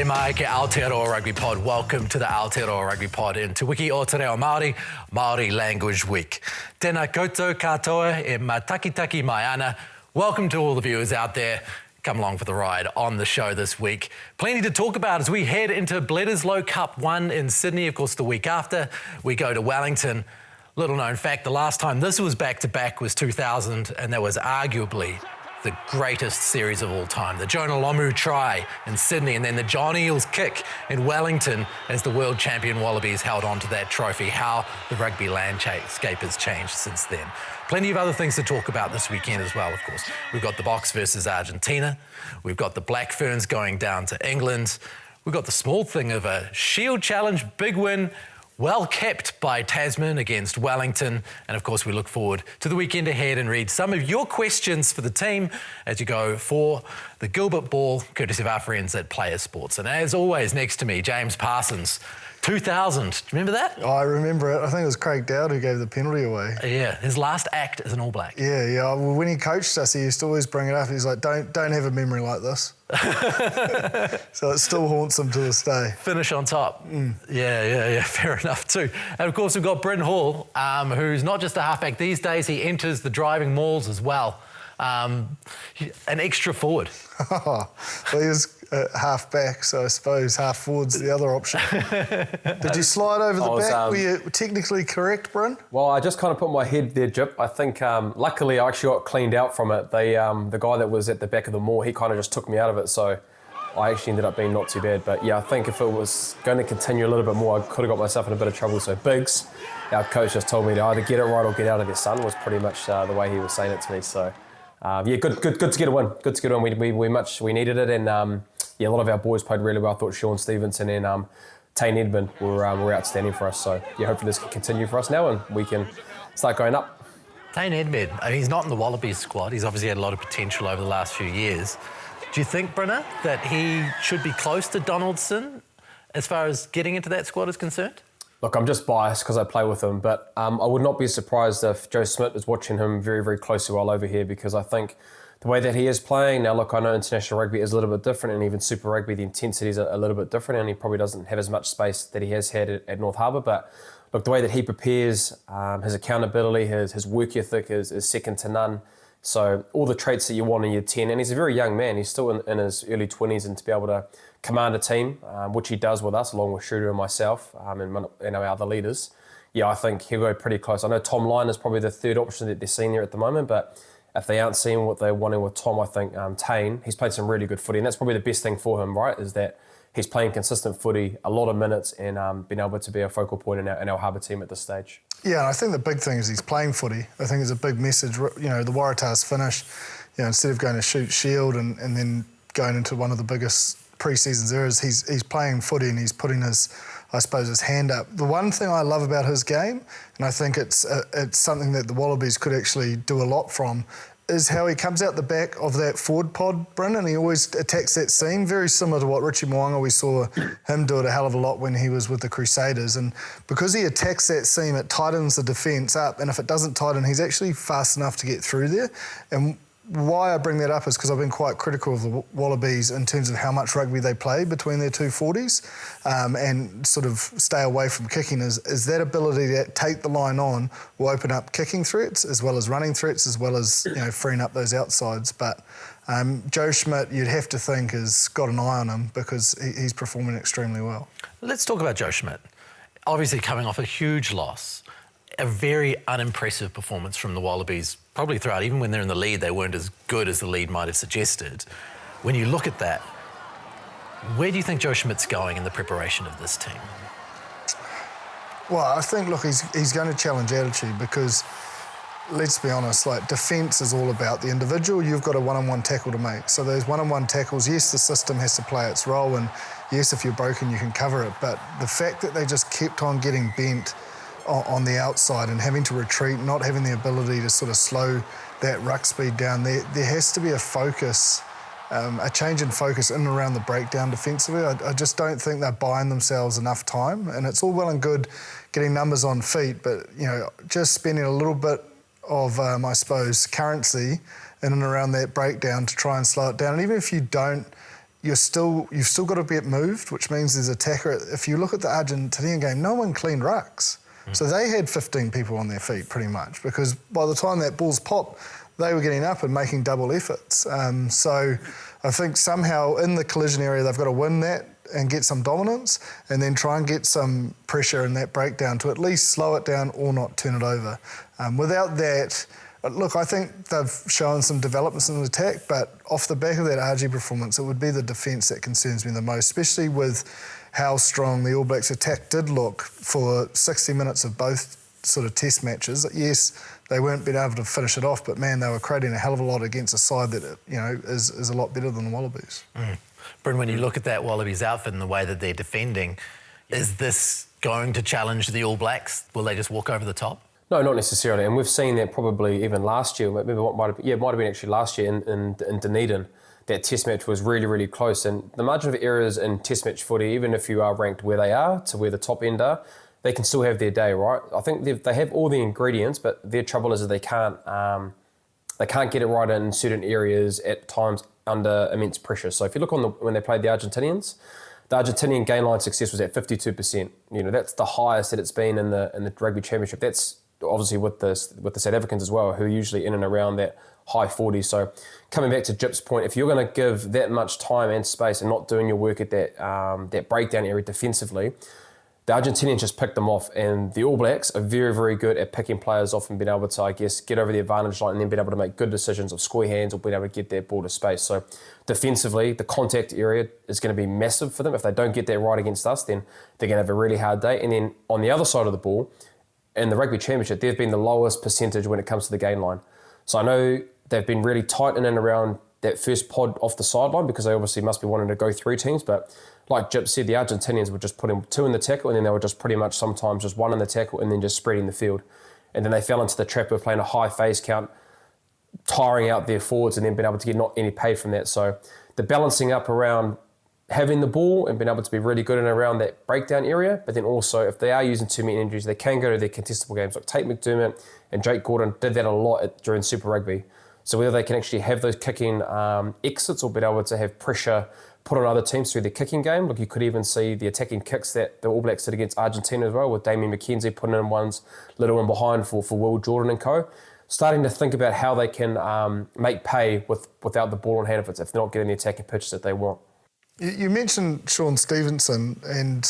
Nore mai ke Aotearoa Rugby Pod. Welcome to the Aotearoa Rugby Pod in Te Wiki o Te Reo Māori, Māori Language Week. Tēnā koutou katoa e matakitaki mai ana. Welcome to all the viewers out there. Come along for the ride on the show this week. Plenty to talk about as we head into Bledisloe Cup 1 in Sydney. Of course, the week after, we go to Wellington. Little known fact, the last time this was back-to-back was 2000, and that was arguably the greatest series of all time. The Jonah Lomu try in Sydney and then the John Eales kick in Wellington as the world champion Wallabies held on to that trophy. How the rugby landscape has changed since then. Plenty of other things to talk about this weekend as well, of course. We've got the Boks versus Argentina. We've got the Black Ferns going down to England. We've got the small thing of a Shield Challenge big win, well kept by Tasman against Wellington. And of course, we look forward to the weekend ahead and read some of your questions for the team as you go for the Gilbert Ball, courtesy of our friends at Player Sports. And as always, next to me, James Parsons. 2000, do you remember that? Oh, I remember it. I think it was Craig Dowd who gave the penalty away. Yeah, his last act as an All Black. Yeah. Well, when he coached us, he used to always bring it up. He's like, don't have a memory like this. So it still haunts him to this day. Finish on top. Yeah, fair enough too. And of course, we've got Bryn Hall, who's not just a halfback these days, he enters the driving mauls as well. An extra forward. Well, he was half back, so I suppose half forward's the other option. Did you slide over the back? Were you technically correct, Bryn? Well, I just kind of put my head there, Jip. I think, luckily, I actually got cleaned out from it. The guy that was at the back of the maul, he kind of just took me out of it, so I actually ended up being not too bad. But yeah, I think if it was going to continue a little bit more, I could have got myself in a bit of trouble. So Biggs, our coach, just told me to either get it right or get out of there, son, was pretty much the way he was saying it to me. So yeah, good to get a win. Good to get a win. We needed it, and yeah, a lot of our boys played really well. I thought Sean Stevenson and Taniela Edmed were outstanding for us. So yeah, hopefully this can continue for us now and we can start going up. Taniela Edmed, I mean, he's not in the Wallabies squad. He's obviously had a lot of potential over the last few years. Do you think, Brynner, that he should be close to Donaldson as far as getting into that squad is concerned? Look, I'm just biased because I play with him, but I would not be surprised if Joe Schmidt is watching him very, very closely while over here, because I think the way that he is playing, now look, I know international rugby is a little bit different, and even Super Rugby, the intensity is a little bit different, and he probably doesn't have as much space that he has had at North Harbour, but look, the way that he prepares, his accountability, his work ethic is second to none. So all the traits that you want in your 10, and he's a very young man, he's still in his early 20s, and to be able to command a team, which he does with us, along with Shooter and myself, and our other leaders, yeah, I think he'll go pretty close. I know Tom Lyon is probably the third option that they're seeing there at the moment, but if they aren't seeing what they're wanting with Tom, I think Tane, he's played some really good footy, and that's probably the best thing for him, right, is that he's playing consistent footy, a lot of minutes, and being able to be a focal point in our Harbour team at this stage. Yeah, and I think the big thing is he's playing footy. I think it's a big message. You know, the Waratahs finish, you know, instead of going to shoot Shield and then going into one of the biggest pre-seasons eras, he's playing footy and he's putting his hand up. The one thing I love about his game, and I think it's something that the Wallabies could actually do a lot from, is how he comes out the back of that forward pod, Bryn, and he always attacks that seam, very similar to what Richie Mo'unga, we saw him do it a hell of a lot when he was with the Crusaders. And because he attacks that seam, it tightens the defence up, and if it doesn't tighten, he's actually fast enough to get through there. And why I bring that up is because I've been quite critical of the Wallabies in terms of how much rugby they play between their two 40s and sort of stay away from kicking is that ability to take the line on will open up kicking threats as well as running threats as well as, you know, freeing up those outsides. But Joe Schmidt, you'd have to think, has got an eye on him because he's performing extremely well. Let's talk about Joe Schmidt. Obviously coming off a huge loss, a very unimpressive performance from the Wallabies, probably throughout. Even when they're in the lead, they weren't as good as the lead might have suggested. When you look at that, where do you think Joe Schmidt's going in the preparation of this team? Well, I think, look, he's going to challenge attitude because, let's be honest, like, defence is all about the individual. You've got a one-on-one tackle to make. So those one-on-one tackles, yes, the system has to play its role, and yes, if you're broken, you can cover it. But the fact that they just kept on getting bent on the outside and having to retreat, not having the ability to sort of slow that ruck speed down, there has to be a focus, a change in focus in and around the breakdown defensively. I just don't think they're buying themselves enough time, and it's all well and good getting numbers on feet, but, you know, just spending a little bit of, I suppose, currency in and around that breakdown to try and slow it down. And even if you don't you've still got to get moved, which means there's attacker. If you look at the Argentinian game, no one cleaned rucks. So they had 15 people on their feet pretty much, because by the time that ball's popped, they were getting up and making double efforts. So I think somehow in the collision area, they've got to win that and get some dominance, and then try and get some pressure in that breakdown to at least slow it down or not turn it over. Without that, look, I think they've shown some developments in the attack, but off the back of that Ardie performance, it would be the defence that concerns me the most, especially with how strong the All Blacks attack did look for 60 minutes of both sort of test matches. Yes, they weren't being able to finish it off, but man, they were creating a hell of a lot against a side that, you know, is a lot better than the Wallabies. Bryn, when you look at that Wallabies outfit and the way that they're defending, is this going to challenge the All Blacks? Will they just walk over the top? No, not necessarily, and we've seen that probably even last year. Maybe it might have been actually last year in Dunedin. That test match was really, really close, and the margin of errors in test match footy, even if you are ranked where they are to where the top end are, they can still have their day, right? I think they have all the ingredients, but their trouble is that they can't get it right in certain areas at times under immense pressure. So if you look on when they played the Argentinians, the Argentinian gain line success was at 52%. You know, that's the highest that it's been in the Rugby Championship. That's obviously with the South Africans as well, who are usually in and around that high 40s. So coming back to Jip's point, if you're going to give that much time and space and not doing your work at that breakdown area defensively, the Argentinians just picked them off, and the All Blacks are very, very good at picking players off and being able to, I guess, get over the advantage line and then being able to make good decisions of square hands or being able to get that ball to space. So defensively, the contact area is going to be massive for them. If they don't get that right against us, then they're going to have a really hard day. And then on the other side of the ball, in the Rugby Championship, they've been the lowest percentage when it comes to the gain line. So I know they've been really tight in and around that first pod off the sideline, because they obviously must be wanting to go through teams. But like Jip said, the Argentinians would just put in 2 in the tackle, and then they were just pretty much sometimes just 1 in the tackle and then just spreading the field. And then they fell into the trap of playing a high phase count, tiring out their forwards and then being able to get not any paid from that. So the balancing up around having the ball and being able to be really good in and around that breakdown area, but then also if they are using too many injuries, they can go to their contestable games. Like Tate McDermott and Jake Gordon did that a lot during Super Rugby. So whether they can actually have those kicking exits or be able to have pressure put on other teams through their kicking game. Look, you could even see the attacking kicks that the All Blacks did against Argentina as well, with Damien McKenzie putting in ones little in behind for Will Jordan and co. Starting to think about how they can make pay without the ball in hand if they're not getting the attacking pitches that they want. You mentioned Sean Stevenson and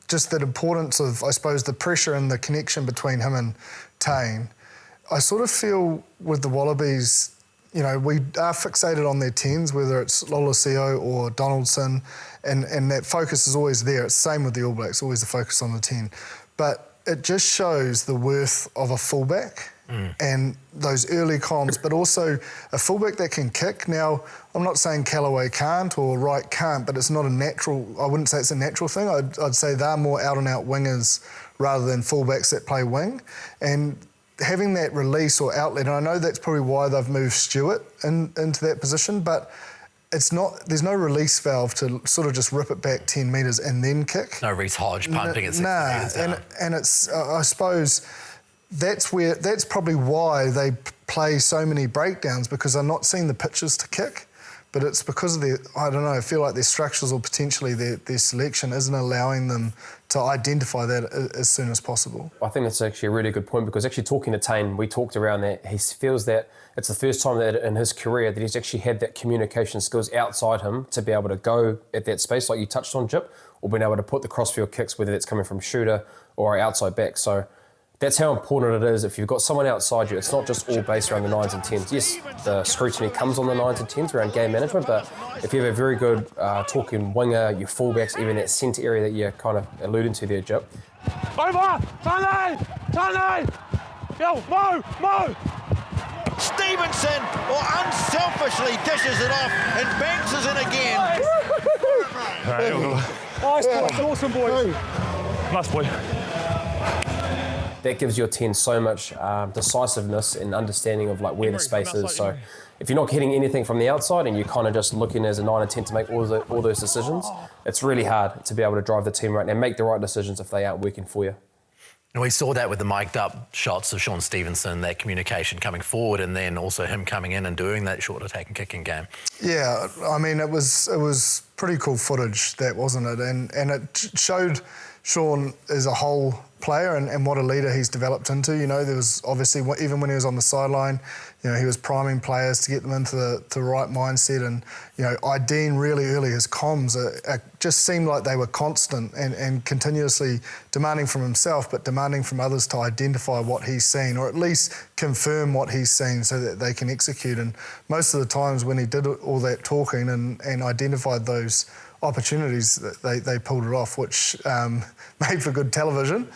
just that importance of, I suppose, the pressure and the connection between him and Tane. I sort of feel with the Wallabies, you know, we are fixated on their 10s, whether it's Lolosio or Donaldson, and that focus is always there. It's the same with the All Blacks, always the focus on the 10. But it just shows the worth of a fullback and those early comms, but also a fullback that can kick. Now, I'm not saying Callaway can't or Wright can't, but it's not a natural, I wouldn't say it's a natural thing. I'd say they're more out-and-out wingers rather than fullbacks that play wing. And having that release or outlet, and I know that's probably why they've moved Stewart into that position, but it's not. There's no release valve to sort of just rip it back 10 metres and then kick. No Reece Hodge pumping at 60 metres down. And it's I suppose that's probably why they play so many breakdowns, because they're not seeing the pitches to kick. But it's because of I feel like their structures or potentially their selection isn't allowing them to identify that as soon as possible. I think that's actually a really good point, because actually talking to Tane, we talked around that. He feels that it's the first time that in his career that he's actually had that communication skills outside him to be able to go at that space, like you touched on, Jip, or being able to put the crossfield kicks, whether that's coming from shooter or outside back. So that's how important it is. If you've got someone outside you, it's not just all based around the 9s and 10s. Yes, the scrutiny comes on the 9s and 10s around game management, but if you have a very good talking winger, your fullbacks, even that centre area that you're kind of alluding to there, Jip. Over! Tane! Yo, Mo! Stevenson unselfishly dishes it off and banks us in again. Nice boy, awesome boys. Nice boy. That gives your 10 so much decisiveness and understanding of like where the space is. So if you're not getting anything from the outside and you're kind of just looking as a 9 and 10 to make all those decisions, it's really hard to be able to drive the team right and make the right decisions if they aren't working for you. And we saw that with the mic'd up shots of Sean Stevenson, that communication coming forward, and then also him coming in and doing that short attack and kicking game. Yeah, I mean, it was pretty cool footage, that, wasn't it? And it showed Sean as a whole player and what a leader he's developed into. You know, there was obviously, even when he was on the sideline, you know, he was priming players to get them into the right mindset, and, you know, IDing really early, his comms just seemed like they were constant and continuously demanding from himself, but demanding from others to identify what he's seen, or at least confirm what he's seen so that they can execute. And most of the times when he did all that talking and identified those opportunities, they pulled it off, which made for good television,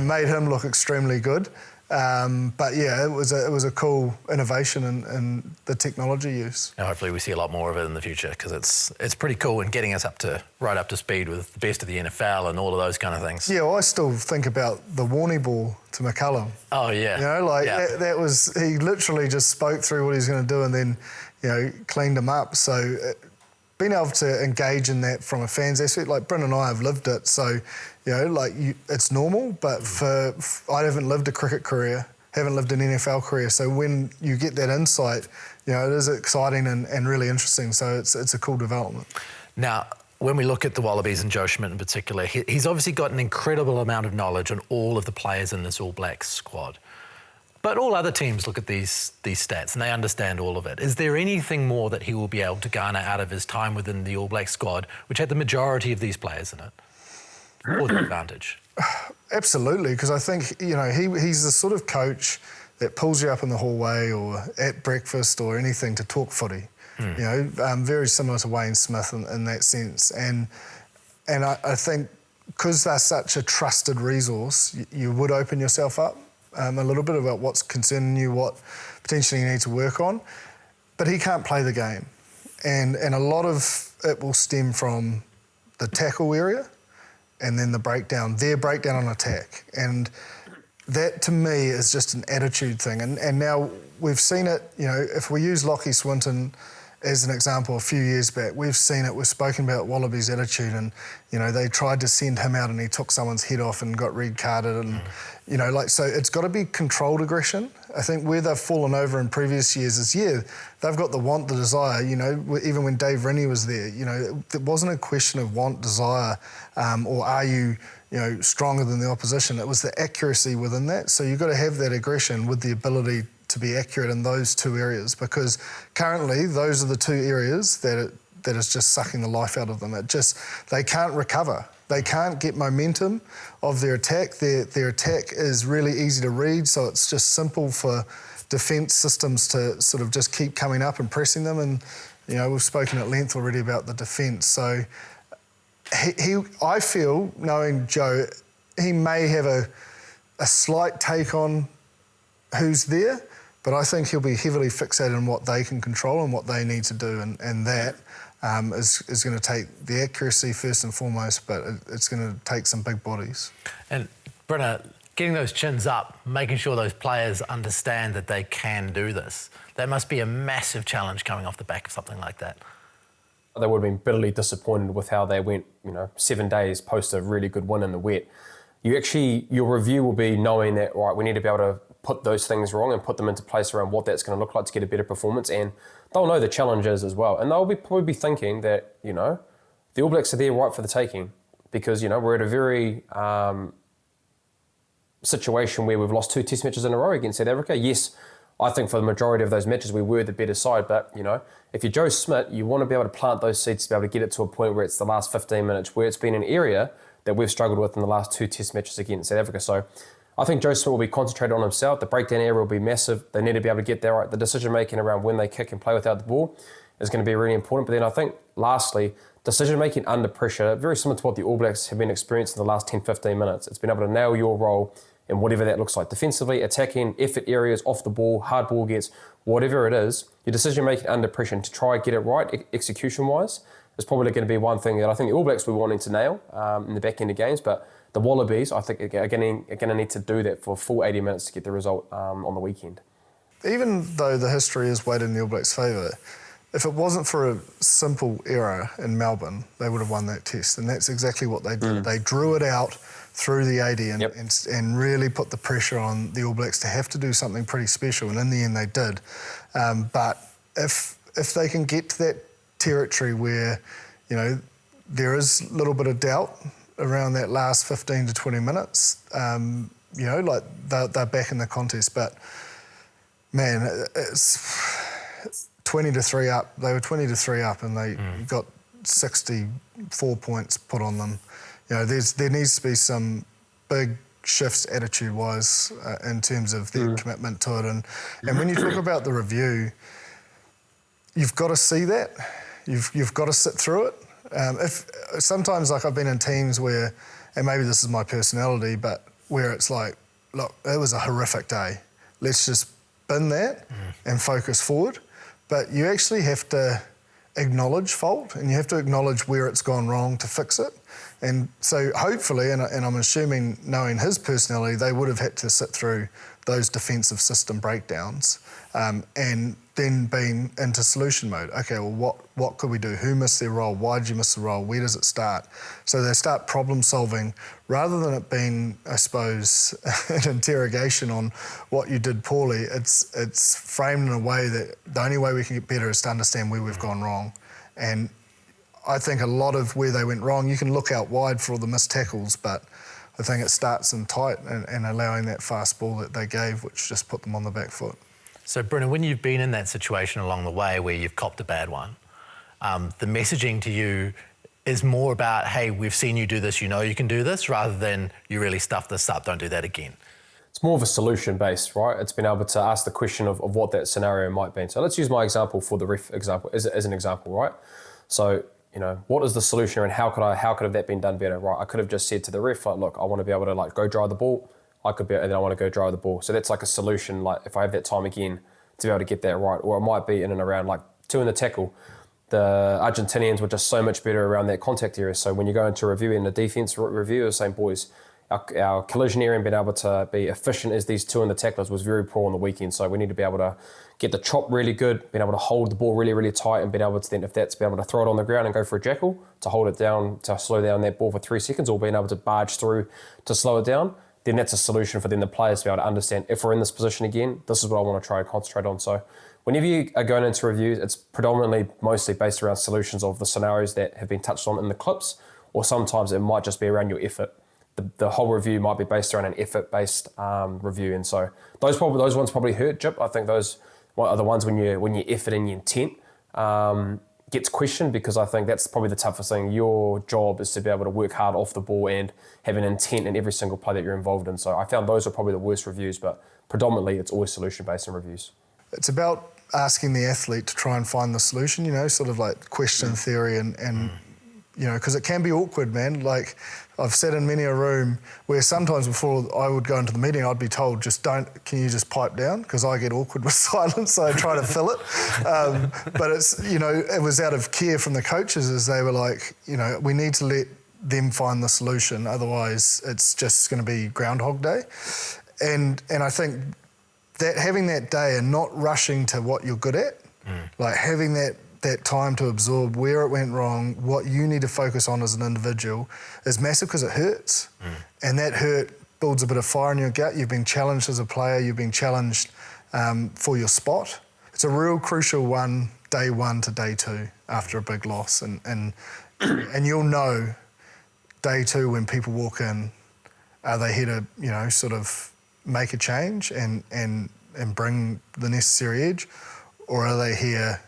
made him look extremely good. But yeah, it was a cool innovation in the technology use. And hopefully we see a lot more of it in the future, because it's pretty cool and getting us right up to speed with the best of the NFL and all of those kind of things. Yeah, well, I still think about the warning ball to McCullum. Oh yeah. You know, like that was, he literally just spoke through what he's going to do and then, you know, cleaned him up. So being able to engage in that from a fan's aspect, like Bryn and I have lived it, so, you know, like it's normal, but I haven't lived a cricket career, haven't lived an NFL career, so when you get that insight, you know, it is exciting and really interesting, so it's a cool development. Now, when we look at the Wallabies and Joe Schmidt in particular, he's obviously got an incredible amount of knowledge on all of the players in this All Blacks squad. But all other teams look at these stats and they understand all of it. Is there anything more that he will be able to garner out of his time within the All Black squad, which had the majority of these players in it, for the advantage? Absolutely, because I think, you know, he's the sort of coach that pulls you up in the hallway or at breakfast or anything to talk footy. You know, very similar to Wayne Smith in that sense. And I think because they're such a trusted resource, you would open yourself up a little bit about what's concerning you, what potentially you need to work on. But he can't play the game. And a lot of it will stem from the tackle area and then their breakdown on attack. And that, to me, is just an attitude thing. And now we've seen it, you know, if we use Lachie Swinton as an example a few years back, we've seen it, we've spoken about Wallabies' attitude, and, you know, they tried to send him out and he took someone's head off and got red carded, and, you know, like, so it's got to be controlled aggression. I think where they've fallen over in previous years is, they've got the want, the desire, you know, even when Dave Rennie was there, you know, it wasn't a question of want, desire, or are you know, stronger than the opposition. It was the accuracy within that. So you've got to have that aggression with the ability to be accurate in those two areas, because currently those are the two areas that is just sucking the life out of them. They can't recover. They can't get momentum of their attack. Their attack is really easy to read, so it's just simple for defence systems to sort of just keep coming up and pressing them. And, you know, we've spoken at length already about the defence. So I feel, knowing Joe, he may have a slight take on who's there, but I think he'll be heavily fixated on what they can control and what they need to do, and that is going to take the accuracy first and foremost, but it's going to take some big bodies. And Brynna, getting those chins up, making sure those players understand that they can do this, that must be a massive challenge coming off the back of something like that. They would have been bitterly disappointed with how they went, you know, 7 days post a really good win in the wet. Your review will be knowing that, right, we need to be able to put those things wrong and put them into place around what that's going to look like to get a better performance, and they'll know the challenges as well. And they'll probably be thinking that, you know, the All Blacks are there right for the taking, because, you know, we're at a very situation where we've lost 2 test matches in a row against South Africa. Yes, I think for the majority of those matches we were the better side, but, you know, if you're Joe Schmidt, you want to be able to plant those seeds to be able to get it to a point where it's the last 15 minutes, where it's been an area that we've struggled with in the last 2 test matches against South Africa. So I think Joe Schmidt will be concentrated on himself. The breakdown area will be massive. They need to be able to get that right. The decision-making around when they kick and play without the ball is going to be really important. But then I think, lastly, decision-making under pressure, very similar to what the All Blacks have been experiencing in the last 10, 15 minutes. It's been able to nail your role in whatever that looks like. Defensively, attacking, effort areas, off the ball, hard ball gets, whatever it is, your decision-making under pressure to try and get it right execution-wise is probably going to be one thing that I think the All Blacks will be wanting to nail in the back end of games. But the Wallabies, I think, are going to need to do that for a full 80 minutes to get the result on the weekend. Even though the history is weighted in the All Blacks' favour, if it wasn't for a simple error in Melbourne, they would have won that test. And that's exactly what they did. They drew it out through the 80 and really put the pressure on the All Blacks to have to do something pretty special. And in the end, they did. But if they can get to that territory where, you know, there is a little bit of doubt around that last 15 to 20 minutes, you know, like they're back in the contest. But, man, it's 20-3 up. They were 20-3 up and they got 64 points put on them. You know, there needs to be some big shifts attitude-wise in terms of their commitment to it. And when you talk about the review, you've got to see that. You've got to sit through it. If sometimes, like, I've been in teams where, and maybe this is my personality, but where it's like, look, it was a horrific day. Let's just bin that and focus forward. But you actually have to acknowledge fault and you have to acknowledge where it's gone wrong to fix it. And so hopefully, and I'm assuming knowing his personality, they would have had to sit through those defensive system breakdowns and then been into solution mode. Okay, well, what could we do? Who missed their role? Why did you miss the role? Where does it start? So they start problem solving rather than it being, I suppose, an interrogation on what you did poorly. It's framed in a way that the only way we can get better is to understand where we've gone wrong. And I think a lot of where they went wrong, you can look out wide for all the missed tackles, but I think it starts in tight and allowing that fast ball that they gave, which just put them on the back foot. So, Bryn, when you've been in that situation along the way where you've copped a bad one, the messaging to you is more about, hey, we've seen you do this, you know you can do this, rather than you really stuffed this up, don't do that again. It's more of a solution-based, right? It's been able to ask the question of what that scenario might be. So let's use my example for the ref example as an example, right? So, you know, what is the solution and how could have that been done better, right? I could have just said to the ref, like, look, I want to be able to, like, go dry the ball. And then I want to go dry the ball. So that's like a solution, like, if I have that time again to be able to get that right. Or it might be in and around, like, 2 in the tackle. The Argentinians were just so much better around that contact area. So when you go into review, in the defence review, the same boys, our collision area and being able to be efficient as these 2 in the tacklers was very poor on the weekend. So we need to be able to get the chop really good, being able to hold the ball really, really tight and being able to then, if that's, be able to throw it on the ground and go for a jackal, to hold it down, to slow down that ball for 3 seconds, or being able to barge through to slow it down, then that's a solution for then the players to be able to understand, if we're in this position again, this is what I want to try and concentrate on. So whenever you are going into reviews, it's predominantly mostly based around solutions of the scenarios that have been touched on in the clips, or sometimes it might just be around your effort. The whole review might be based around an effort-based review, and so those ones probably hurt, Jip. I think those are the ones when your effort and your intent gets questioned, because I think that's probably the toughest thing. Your job is to be able to work hard off the ball and have an intent in every single play that you're involved in. So I found those are probably the worst reviews, but predominantly it's always solution-based in reviews. It's about asking the athlete to try and find the solution, you know, sort of like question theory and you know, because it can be awkward, man. Like, I've sat in many a room where sometimes before I would go into the meeting, I'd be told, can you just pipe down? Because I get awkward with silence, so I try to fill it. But it's, you know, it was out of care from the coaches, as they were like, you know, we need to let them find the solution, otherwise it's just going to be Groundhog Day. And I think that having that day and not rushing to what you're good at, like having that time to absorb where it went wrong, what you need to focus on as an individual, is massive, because it hurts. And that hurt builds a bit of fire in your gut. You've been challenged as a player, you've been challenged for your spot. It's a real crucial one, day 1 to day 2 after a big loss. And you'll know day 2 when people walk in, are they here to, you know, sort of make a change and bring the necessary edge, or are they here,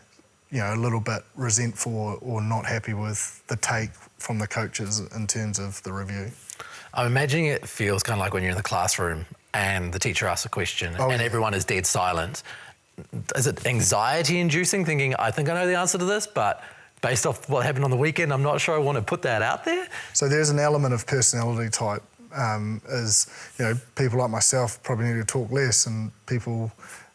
you know, a little bit resentful or not happy with the take from the coaches in terms of the review? I'm imagining it feels kind of like when you're in the classroom and the teacher asks a question and everyone is dead silent. Is it anxiety-inducing, thinking, I think I know the answer to this, but based off what happened on the weekend, I'm not sure I want to put that out there? So there's an element of personality type. Is, you know, people like myself probably need to talk less, and people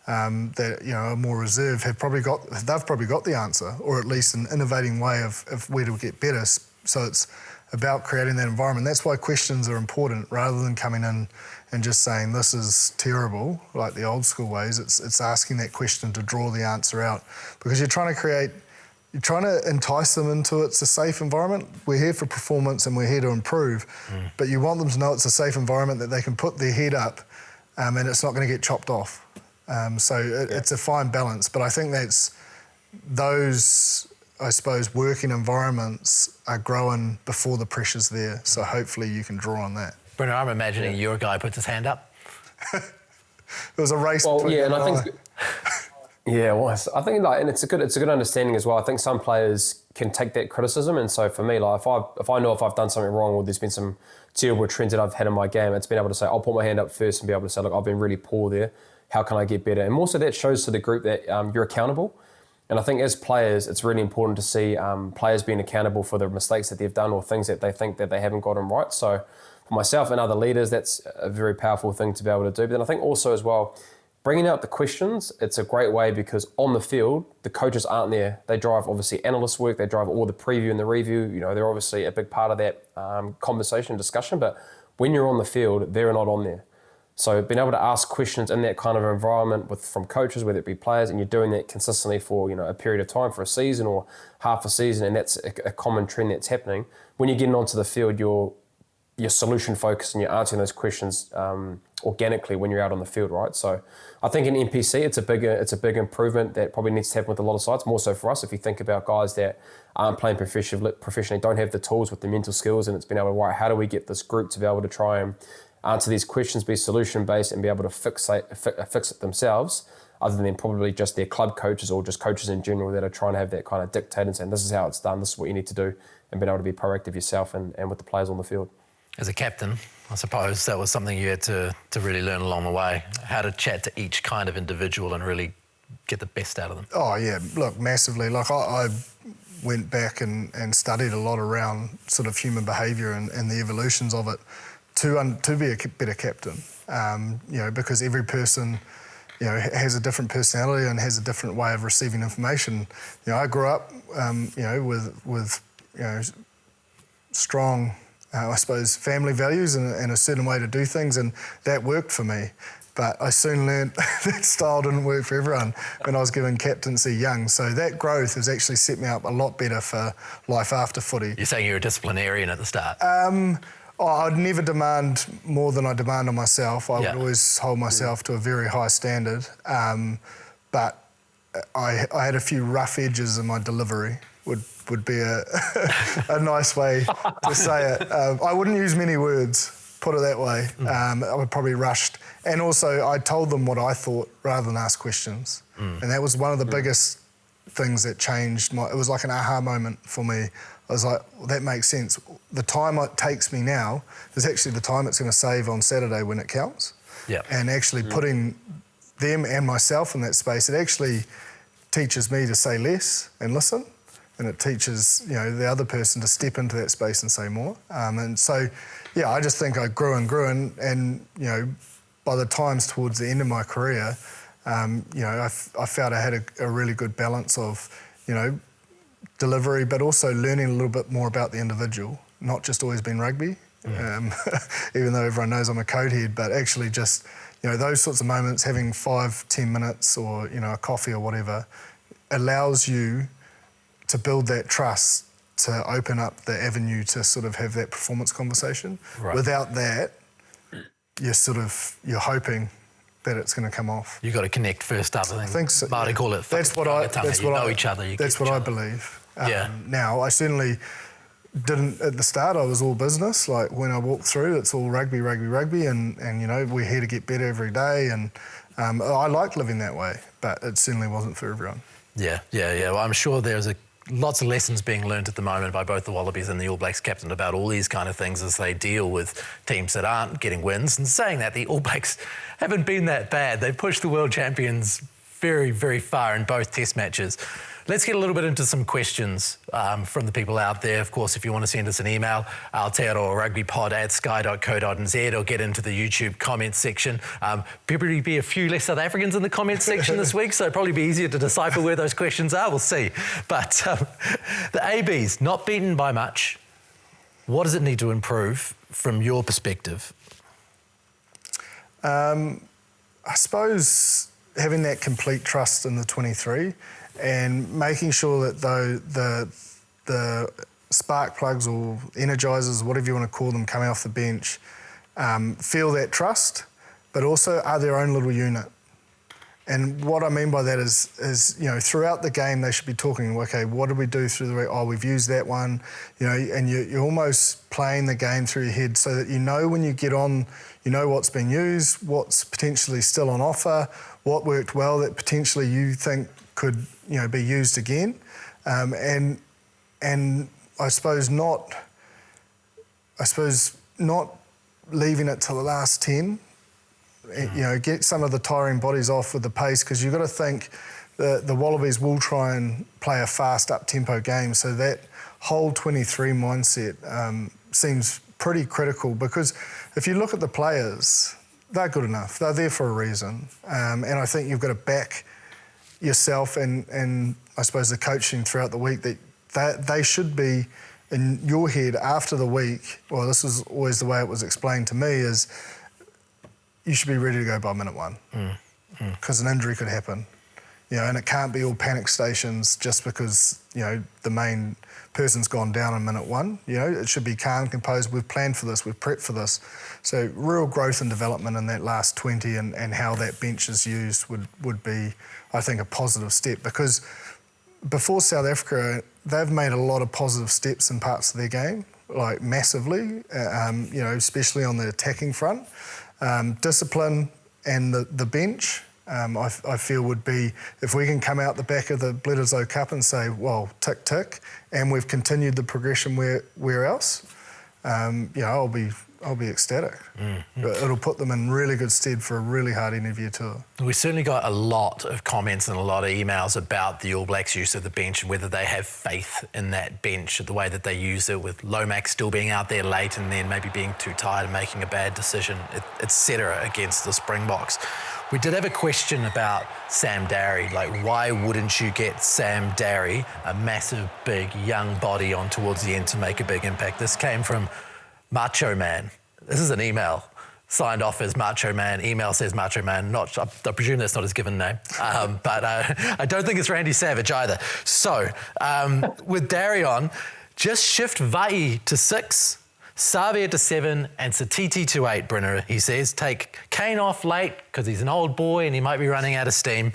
that, you know, are more reserved they've probably got the answer, or at least an innovating way of where to get better. So it's about creating that environment. That's why questions are important, rather than coming in and just saying this is terrible, like the old school ways. It's asking that question to draw the answer out, because you're trying to entice them into it's a safe environment. We're here for performance and we're here to improve, but you want them to know it's a safe environment that they can put their head up and it's not going to get chopped off. It's a fine balance, but I think those, I suppose, working environments are growing before the pressure's there, so hopefully you can draw on that. Bryn, I'm imagining you're a guy who puts his hand up. It was a race between yeah, and them. I think... Yeah, well, I think and it's a good understanding as well. I think some players can take that criticism, and so for me, like if I know if I've done something wrong or there's been some terrible trends that I've had in my game, it's been able to say, I'll put my hand up first and be able to say, look, I've been really poor there. How can I get better? And more so that shows to the group that you're accountable. And I think as players, it's really important to see players being accountable for the mistakes that they've done or things that they think that they haven't gotten right. So for myself and other leaders, that's a very powerful thing to be able to do. But then I think also as well, bringing out the questions, it's a great way, because on the field, the coaches aren't there. They drive, obviously, analyst work. They drive all the preview and the review. You know, they're obviously a big part of that conversation and discussion. But when you're on the field, they're not on there. So being able to ask questions in that kind of environment from coaches, whether it be players, and you're doing that consistently for, you know, a period of time, for a season or half a season, and that's a common trend that's happening. When you're getting onto the field, you're solution focused and you're answering those questions organically when you're out on the field, right? So I think in NPC, it's a big improvement that probably needs to happen with a lot of sides, more so for us. If you think about guys that aren't playing professionally, don't have the tools with the mental skills, and it's been able to, right, how do we get this group to be able to try and answer these questions, be solution-based, and be able to fix it themselves, other than probably just their club coaches or just coaches in general that are trying to have that kind of dictate and saying, this is how it's done, this is what you need to do, and being able to be proactive yourself and with the players on the field. As a captain, I suppose that was something you had to really learn along the way, how to chat to each kind of individual and really get the best out of them. Oh, yeah, look, massively. Like, I went back and studied a lot around sort of human behaviour and the evolutions of it to be a better captain, you know, because every person, you know, has a different personality and has a different way of receiving information. You know, I grew up, you know, with you know, strong, I suppose, family values and a certain way to do things, and that worked for me. But I soon learned that style didn't work for everyone when I was given captaincy young. So that growth has actually set me up a lot better for life after footy. You're saying you're a disciplinarian at the start? I'd never demand more than I demand on myself. I would always hold myself to a very high standard. But I had a few rough edges in my delivery, would be a nice way to say it. I wouldn't use many words, put it that way. I would probably rushed. And also, I told them what I thought rather than ask questions. And that was one of the biggest things that changed. It was like an aha moment for me. I was like, well, that makes sense. The time it takes me now is actually the time it's going to save on Saturday when it counts. And actually putting them and myself in that space, it actually teaches me to say less and listen. And it teaches, you know, the other person to step into that space and say more. And so, yeah, I just think I grew and you know, by the times towards the end of my career, you know, I felt I had a really good balance of, you know, delivery, but also learning a little bit more about the individual, not just always being rugby, even though everyone knows I'm a code head, but actually just, you know, those sorts of moments, having 5-10 minutes or, you know, a coffee or whatever, allows you to build that trust, to open up the avenue to sort of have that performance conversation. Without that, you're hoping that it's going to come off. You've got to connect first up. I think so. Marty call it. That's what I believe. Now, I certainly didn't at the start. I was all business. Like when I walked through, it's all rugby, and you know, we're here to get better every day. And I like living that way, but it certainly wasn't for everyone. Yeah. Well, I'm sure there's lots of lessons being learned at the moment by both the Wallabies and the All Blacks captain about all these kind of things as they deal with teams that aren't getting wins. And saying that, the All Blacks haven't been that bad. They pushed the world champions very, very far in both test matches. Let's get a little bit into some questions from the people out there. Of course, if you want to send us an email, Aotearoa rugbypod@sky.co.nz, or get into the YouTube comments section. Probably be a few less South Africans in the comments section this week, so it'll probably be easier to decipher where those questions are. We'll see. But the ABs, not beaten by much. What does it need to improve from your perspective? I suppose having that complete trust in the 23 and making sure that the spark plugs or energizers, whatever you want to call them, coming off the bench, feel that trust, but also are their own little unit. And what I mean by that is throughout the game they should be talking, okay, what did we do through the week? Oh, we've used that one, and you're almost playing the game through your head so that when you get on, you know what's been used, what's potentially still on offer, what worked well that potentially you think could be used again, and I suppose not leaving it till the last 10. Get some of the tiring bodies off with the pace, because you've got to think the Wallabies will try and play a fast up-tempo game, so that whole 23 mindset seems pretty critical, because if you look at the players, they're good enough. They're there for a reason. And I think you've got to back yourself and I suppose the coaching throughout the week that they should be in your head after the week. Well, this is always the way it was explained to me, is you should be ready to go by minute one, because an injury could happen, and it can't be all panic stations just because the main person's gone down in minute one. It should be calm, composed. We've planned for this, we've prepped for this. So real growth and development in that last 20 and how that bench is used would be, I think, a positive step, because before South Africa, they've made a lot of positive steps in parts of their game, like massively, especially on the attacking front. Discipline and the bench, I feel would be, if we can come out the back of the Bledisloe Cup and say, well, tick, tick, and we've continued the progression where else, I'll be ecstatic. It'll put them in really good stead for a really hard interview tour. We certainly got a lot of comments and a lot of emails about the All Blacks' use of the bench and whether they have faith in that bench, the way that they use it, with Lomax still being out there late and then maybe being too tired and making a bad decision, etc. against the Springboks. We did have a question about Sam Darry, like why wouldn't you get Sam Darry, a massive, big, young body, on towards the end to make a big impact? This came from Macho Man. This is an email signed off as Macho Man. Email says Macho Man. I presume that's not his given name, but I don't think it's Randy Savage either. So with Darry on, just shift Vai to 6, Savea to 7, and Satiti to 8, Brynner, he says. Take Kane off late because he's an old boy and he might be running out of steam.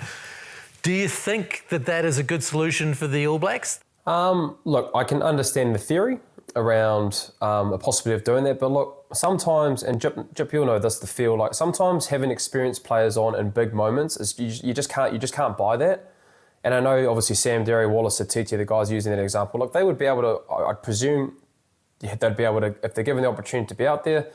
Do you think that is a good solution for the All Blacks? Look, I can understand the theory around a possibility of doing that, but look, sometimes, and Jip, you'll know this, the feel like sometimes having experienced players on in big moments is you just can't buy that. And I know obviously Sam Darry, Wallace, Satiti, the guys using that example, look, they would be able to, I presume they'd be able to, if they're given the opportunity to be out there,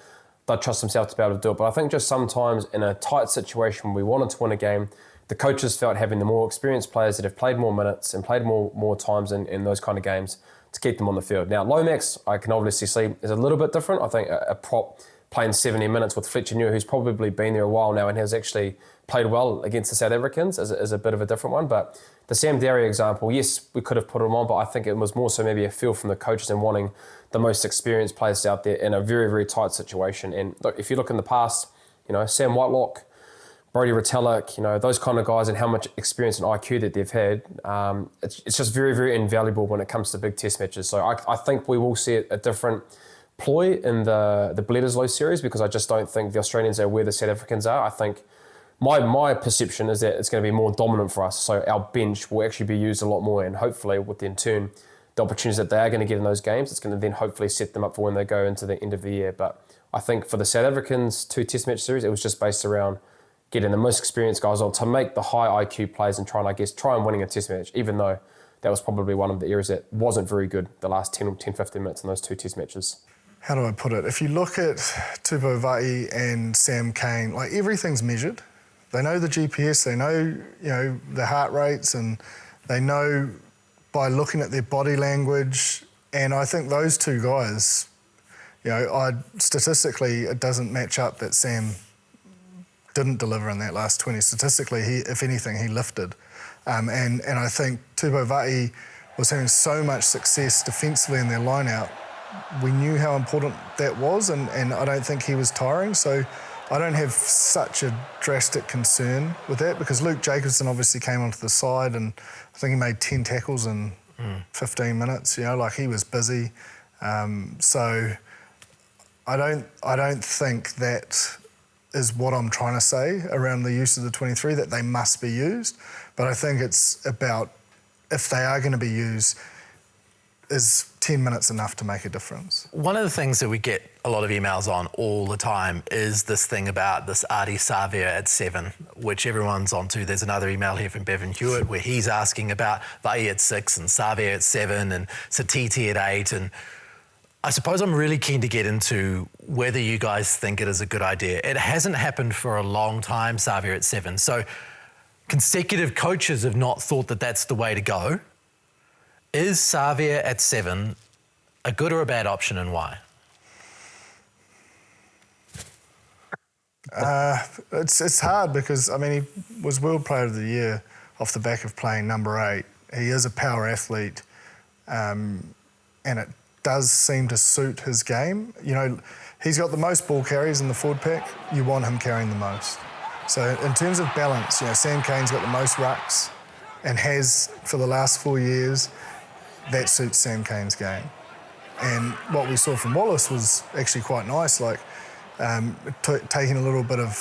they'd trust themselves to be able to do it. But I think just sometimes in a tight situation when we wanted to win a game, the coaches felt having the more experienced players that have played more minutes and played more times in those kind of games to keep them on the field. Now, Lomax, I can obviously see, is a little bit different. I think a prop playing 70 minutes with Fletcher New, who's probably been there a while now and has actually played well against the South Africans, is a bit of a different one. But the Sam Darry example, yes, we could have put him on, but I think it was more so maybe a feel from the coaches and wanting the most experienced players out there in a very, very tight situation. And look, if you look in the past, Sam Whitelock, Brodie Retallick, those kind of guys and how much experience and IQ that they've had, it's just very, very invaluable when it comes to big test matches. So I think we will see a different ploy in the Bledisloe series, because I just don't think the Australians are where the South Africans are. I think my perception is that it's going to be more dominant for us. So our bench will actually be used a lot more, and hopefully with in turn, the opportunities that they are going to get in those games, it's going to then hopefully set them up for when they go into the end of the year. But I think for the South Africans 2 test match series, it was just based around getting the most experienced guys on to make the high IQ plays and try and winning a test match, even though that was probably one of the areas that wasn't very good the last 10 or 15 minutes in those 2 test matches. How do I put it? If you look at Tupou Vaa'i and Sam Cane, like everything's measured. They know the GPS, they know, the heart rates, and they know by looking at their body language. And I think those 2 guys, statistically, it doesn't match up that Sam didn't deliver in that last 20. Statistically, if anything, he lifted. And I think Tupou Vaa'i was having so much success defensively in their line-out we knew how important that was, and I don't think he was tiring. So I don't have such a drastic concern with that, because Luke Jacobson obviously came onto the side and I think he made 10 tackles in 15 minutes. You know, like, he was busy. So I don't think that is what I'm trying to say around the use of the 23, that they must be used. But I think it's about, if they are going to be used, is 10 minutes enough to make a difference? One of the things that we get a lot of emails on all the time is this thing about this Ardie Savea at 7, which everyone's onto. There's another email here from Bevan Hewitt where he's asking about Vai at 6 and Savea at 7 and Satiti at 8. And I suppose I'm really keen to get into whether you guys think it is a good idea. It hasn't happened for a long time, Savea at 7. So consecutive coaches have not thought that that's the way to go. Is Savea at 7 a good or a bad option, and why? It's hard, because, I mean, he was World Player of the Year off the back of playing number 8. He is a power athlete, and it does seem to suit his game. You know, he's got the most ball carries in the forward pack. You want him carrying the most. So in terms of balance, you know, Sam Cane's got the most rucks and has for the last 4 years. That suits Sam Cane's game. And what we saw from Wallace was actually quite nice, like taking a little bit of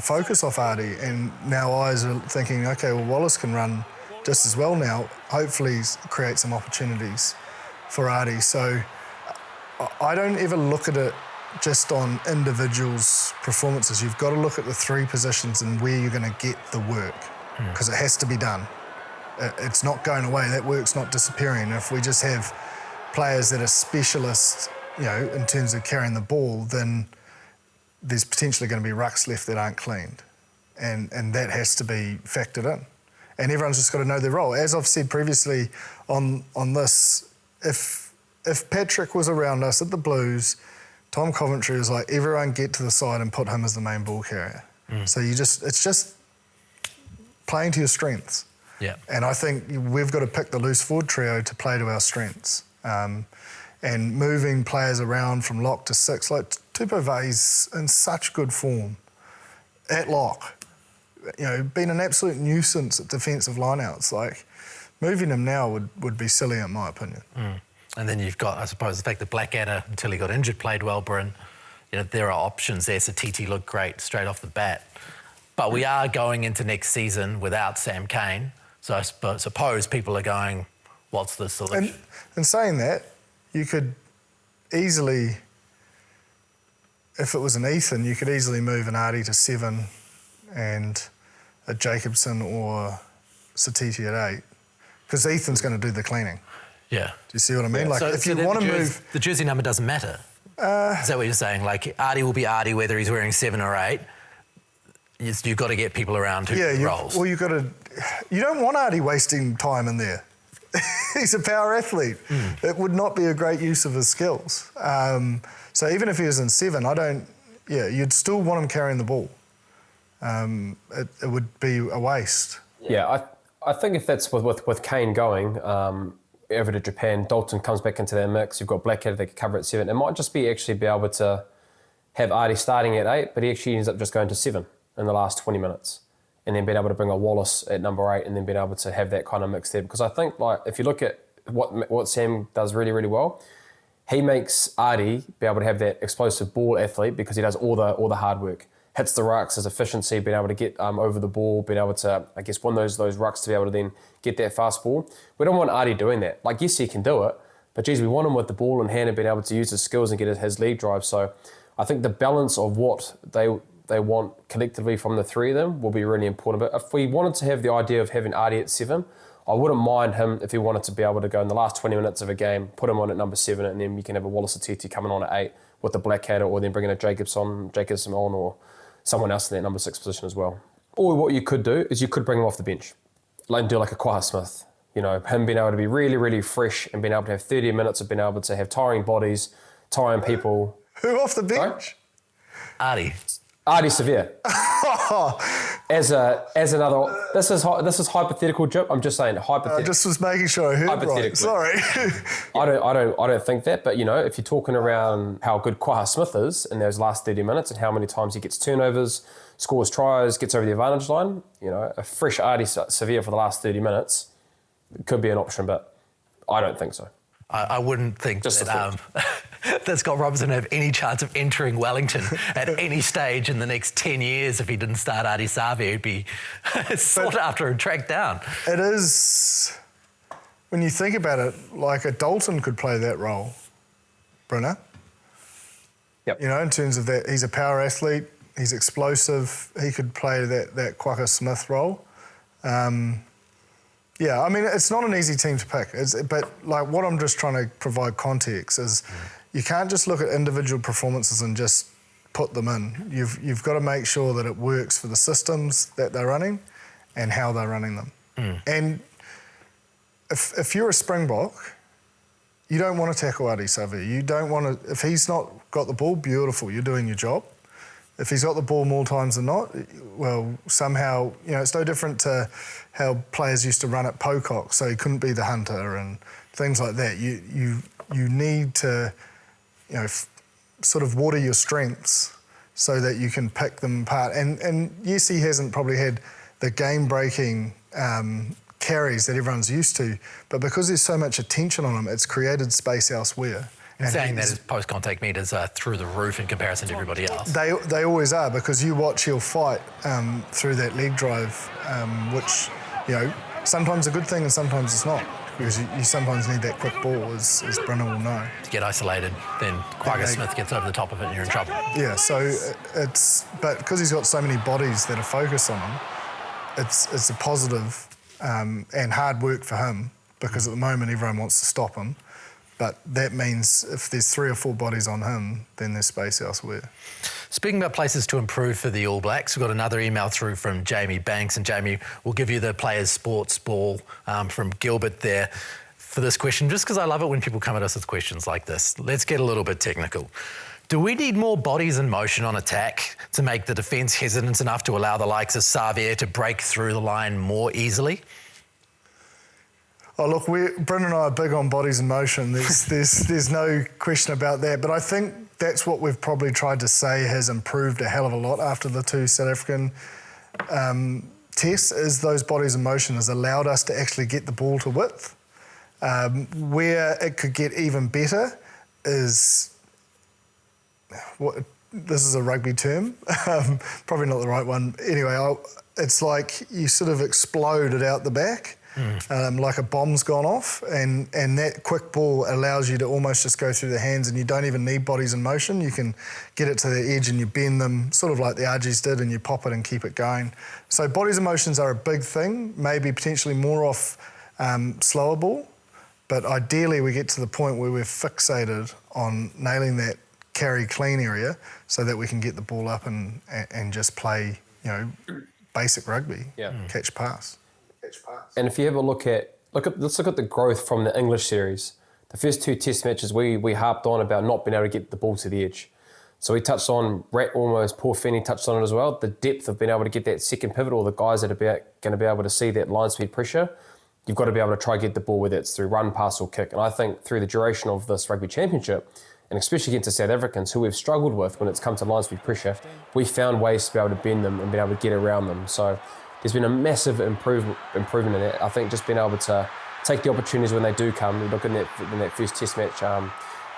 focus off Ardie, and now eyes are thinking, okay, well, Wallace can run just as well now, hopefully create some opportunities for Ardie. So I don't ever look at it just on individuals' performances. You've got to look at the 3 positions and where you're going to get the work, because it has to be done. It's not going away. That work's not disappearing. If we just have players that are specialists, you know, in terms of carrying the ball, then there's potentially going to be rucks left that aren't cleaned. And that has to be factored in. And everyone's just got to know their role. As I've said previously on this, if Patrick was around us at the Blues, Tom Coventry was like, everyone get to the side and put him as the main ball carrier. So it's just playing to your strengths. Yeah. And I think we've got to pick the loose forward trio to play to our strengths. And moving players around from lock to 6, like Tupou Vai's in such good form at lock. You know, been an absolute nuisance at defensive lineouts. Like, moving him now would be silly in my opinion. And then you've got, I suppose, the fact that Blackadder, until he got injured, played well, Bryn. You know, there are options there. So Titi looked great straight off the bat. But we are going into next season without Sam Cane. So I suppose people are going, what's the solution? And saying that, you could easily, if it was an Ethan, you could easily move an Ardie to 7 and a Jacobson or Satiti at 8, because Ethan's going to do the cleaning. Yeah. Do you see what I mean? Yeah. Like, so, if you want to move... The jersey number doesn't matter. Is that what you're saying? Like, Ardie will be Ardie whether he's wearing 7 or 8. You've got to get people around who roles. Well, you don't want Ardie wasting time in there. He's a power athlete. It would not be a great use of his skills. So even if he was in 7, you'd still want him carrying the ball. It would be a waste. Yeah, I think if that's with Cane going over to Japan, Dalton comes back into that mix, you've got Blackadder that can cover at 7. It might just be actually be able to have Ardie starting at 8, but he actually ends up just going to 7 in the last 20 minutes. And then being able to bring a Wallace at number 8 and then being able to have that kind of mix there. Because I think, like, if you look at what Sam does really, really well, he makes Ardie be able to have that explosive ball athlete because he does all the hard work. Hits the rucks, his efficiency, being able to get over the ball, being able to, I guess, win those rucks to be able to then get that fast ball. We don't want Ardie doing that. Like, yes, he can do it, but geez, we want him with the ball in hand and being able to use his skills and get his lead drive. So I think the balance of what they want collectively from the 3 of them will be really important. But if we wanted to have the idea of having Ardie at 7, I wouldn't mind him if he wanted to be able to go in the last 20 minutes of a game, put him on at number 7, and then you can have a Wallace Atiti coming on at 8 with the Blackadder, or then bringing a Jacobson on, or someone else in that number 6 position as well. Or what you could do is you could bring him off the bench, like do like a Kwaha Smith. You know, him being able to be really, really fresh and being able to have 30 minutes of being able to have tiring bodies, tiring people. Who off the bench? Ardie. Ardie Savea. As another, this is hypothetical, Jip. I'm just saying hypothetical. I just was making sure I heard right. Sorry. I don't think that. But if you're talking around how good Quaha Smith is in those last 30 minutes and how many times he gets turnovers, scores tries, gets over the advantage line, a fresh Ardie Savea for the last 30 minutes could be an option, but I don't think so. I wouldn't think that Scott Robertson have any chance of entering Wellington at any stage in the next 10 years if he didn't start Ardie Savea. He'd be sought after and tracked down. It is, when you think about it, like a Dalton could play that role, Brynner. Yep. In terms of that, he's a power athlete, he's explosive, he could play that Quaha Smith role. Yeah, I mean, it's not an easy team to pick. But like what I'm just trying to provide context is you can't just look at individual performances and just put them in. You've got to make sure that it works for the systems that they're running and how they're running them. And if you're a Springbok, you don't want to tackle Ardie Savea. You don't want to, if he's not got the ball, beautiful, you're doing your job. If he's got the ball more times than not, well, somehow, it's no different to how players used to run at Pocock, so he couldn't be the hunter and things like that. You need to, sort of water your strengths so that you can pick them apart. And yes, he hasn't probably had the game-breaking carries that everyone's used to, but because there's so much attention on him, it's created space elsewhere. And saying that his post-contact meters are through the roof in comparison to everybody else. They always are, because you watch he'll fight through that leg drive, which, sometimes a good thing and sometimes it's not, because you sometimes need that quick ball, as Brennan will know. To get isolated, then Quagga Smith gets over the top of it and you're in trouble. Yeah, so but because he's got so many bodies that are focused on him, it's a positive and hard work for him, because at the moment everyone wants to stop him. But that means if there's 3 or 4 bodies on him, then there's space elsewhere. Speaking about places to improve for the All Blacks, we've got another email through from Jamie Banks, and Jamie, we'll give you the players' sports ball from Gilbert there for this question, just because I love it when people come at us with questions like this. Let's get a little bit technical. Do we need more bodies in motion on attack to make the defence hesitant enough to allow the likes of Savea to break through the line more easily? Oh, look, Bryn and I are big on bodies in motion. There's no question about that. But I think that's what we've probably tried to say has improved a hell of a lot after the 2 South African tests, is those bodies in motion has allowed us to actually get the ball to width. Where it could get even better is, this is a rugby term, probably not the right one. Anyway, it's like you sort of explode it out the back. Like a bomb's gone off, and that quick ball allows you to almost just go through the hands, and you don't even need bodies in motion. You can get it to the edge and you bend them, sort of like the Argies did, and you pop it and keep it going. So bodies in motions are a big thing, maybe potentially more off slower ball, but ideally we get to the point where we're fixated on nailing that carry clean area so that we can get the ball up and just play, basic rugby, catch pass. And if you have a let's look at the growth from the English series. The first 2 test matches, we harped on about not being able to get the ball to the edge. So we touched on, Paul Finney touched on it as well, the depth of being able to get that second pivot, or the guys that are going to be able to see that line speed pressure. You've got to be able to try to get the ball, whether it's through run, pass or kick. And I think through the duration of this Rugby Championship, and especially against the South Africans, who we've struggled with when it's come to line speed pressure, we found ways to be able to bend them and be able to get around them. So there's been a massive improvement in that. I think just being able to take the opportunities when they do come. You look in that first test match,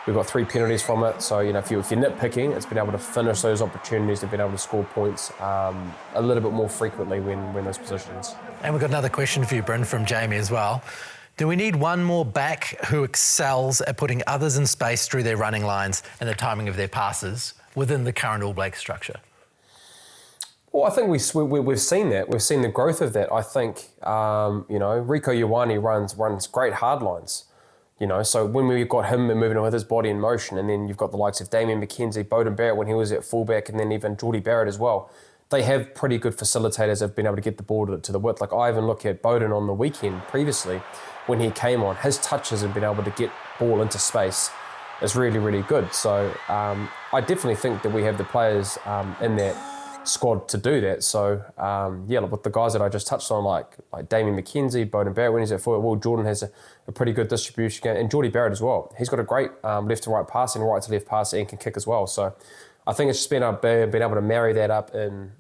we've got 3 penalties from it. So, if you're nitpicking, it's been able to finish those opportunities and been able to score points a little bit more frequently when those positions. And we've got another question for you, Bryn, from Jamie as well. Do we need one more back who excels at putting others in space through their running lines and the timing of their passes within the current All Black structure? Well, I think we've seen that. We've seen the growth of that. I think, Rieko Ioane runs great hard lines. So when we've got him moving with his body in motion, and then you've got the likes of Damien McKenzie, Beauden Barrett when he was at fullback, and then even Geordie Barrett as well. They have pretty good facilitators that have been able to get the ball to the width. Like I even look at Beauden on the weekend previously when he came on. His touches and been able to get ball into space is really, really good. So I definitely think that we have the players in that squad to do that. So, with the guys that I just touched on, like Damien McKenzie, Bowden Barrett when he's at forward, Will Jordan has a pretty good distribution game, and Geordie Barrett as well. He's got a great left to right passing, right to left passing, and can kick as well. So I think it's just been able to marry that up in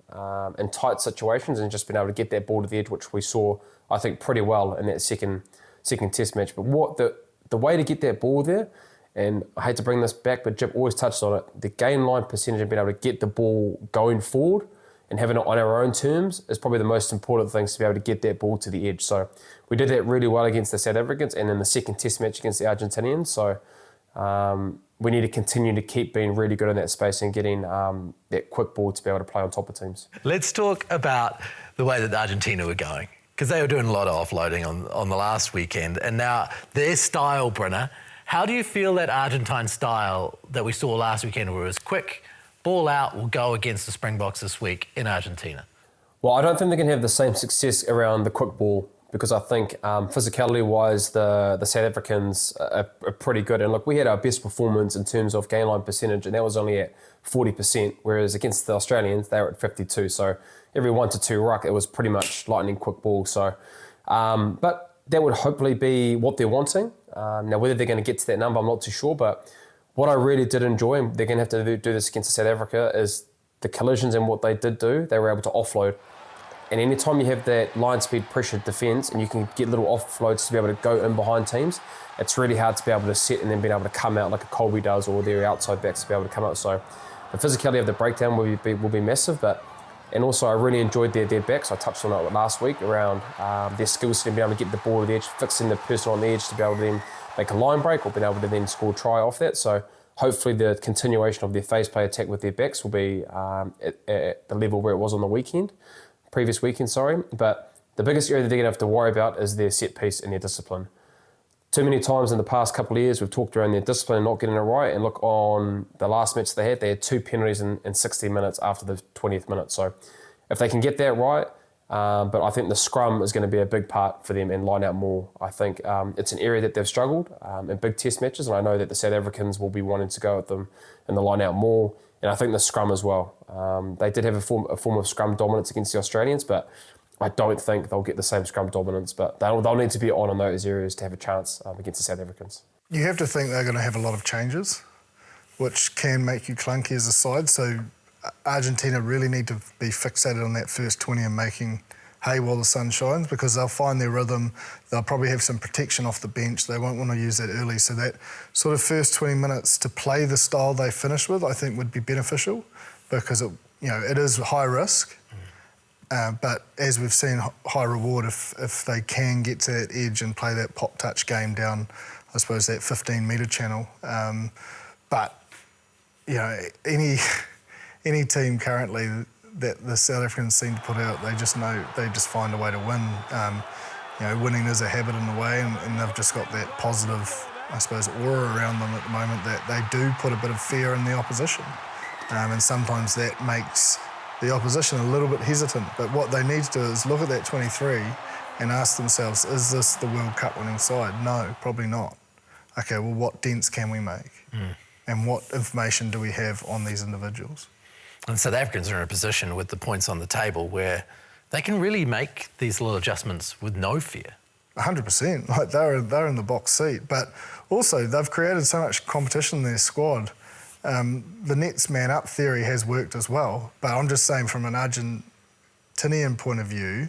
tight situations and just been able to get that ball to the edge, which we saw, I think, pretty well in that second test match. But what the way to get that ball there, and I hate to bring this back, but Jip always touched on it, the game line percentage and being able to get the ball going forward and having it on our own terms is probably the most important things to be able to get that ball to the edge. So we did that really well against the South Africans and in the second test match against the Argentinians. So we need to continue to keep being really good in that space and getting that quick ball to be able to play on top of teams. Let's talk about the way that Argentina were going, because they were doing a lot of offloading on the last weekend, and now their style, Brynner. How do you feel that Argentine style that we saw last weekend, where it was quick, ball out, will go against the Springboks this week in Argentina? Well, I don't think they can have the same success around the quick ball, because I think physicality-wise, the South Africans are pretty good. And look, we had our best performance in terms of game line percentage, and that was only at 40%, whereas against the Australians, they were at 52%. So every 1 to 2 ruck, it was pretty much lightning quick ball. So, but that would hopefully be what they're wanting. Now, whether they're going to get to that number, I'm not too sure. But what I really did enjoy, and they're going to have to do this against South Africa, is the collisions and what they did do. They were able to offload. And anytime you have that line speed pressure defence and you can get little offloads to be able to go in behind teams, it's really hard to be able to set and then being able to come out like a Colby does, or their outside backs to be able to come out. So the physicality of the breakdown will be massive. And also I really enjoyed their backs. I touched on it last week around their skill set and being able to get the ball to the edge, fixing the person on the edge to be able to then make a line break or being able to then score a try off that. So hopefully the continuation of their phase play attack with their backs will be at the level where it was on the previous weekend. But the biggest area that they're going to have to worry about is their set piece and their discipline. Too many times in the past couple of years, we've talked around their discipline and not getting it right. And look, on the last match they had 2 penalties in 60 minutes after the 20th minute. So if they can get that right, but I think the scrum is going to be a big part for them and line out more. I think it's an area that they've struggled in big test matches, and I know that the South Africans will be wanting to go at them and the line out more. And I think the scrum as well. They did have a form of scrum dominance against the Australians, but I don't think they'll get the same scrum dominance. But they'll need to be on in those areas to have a chance against the South Africans. You have to think they're going to have a lot of changes, which can make you clunky as a side. So Argentina really need to be fixated on that first 20 and making hay while the sun shines, because they'll find their rhythm. They'll probably have some protection off the bench. They won't want to use that early. So that sort of first 20 minutes to play the style they finish with, I think would be beneficial, because it is high risk. But as we've seen, high reward if they can get to that edge and play that pop touch game down, I suppose, that 15-metre channel. But any team currently that the South Africans seem to put out, they just find a way to win. Winning is a habit in a way, and they've just got that positive, I suppose, aura around them at the moment that they do put a bit of fear in the opposition. And sometimes that makes the opposition a little bit hesitant. But what they need to do is look at that 23 and ask themselves, is this the World Cup winning side? No, probably not. Okay, well, what dents can we make? And what information do we have on these individuals? And South Africans are in a position with the points on the table where they can really make these little adjustments with no fear. 100%. Like they're in the box seat. But also, they've created so much competition in their squad. The Nets man-up theory has worked as well. But I'm just saying, from an Argentinian point of view,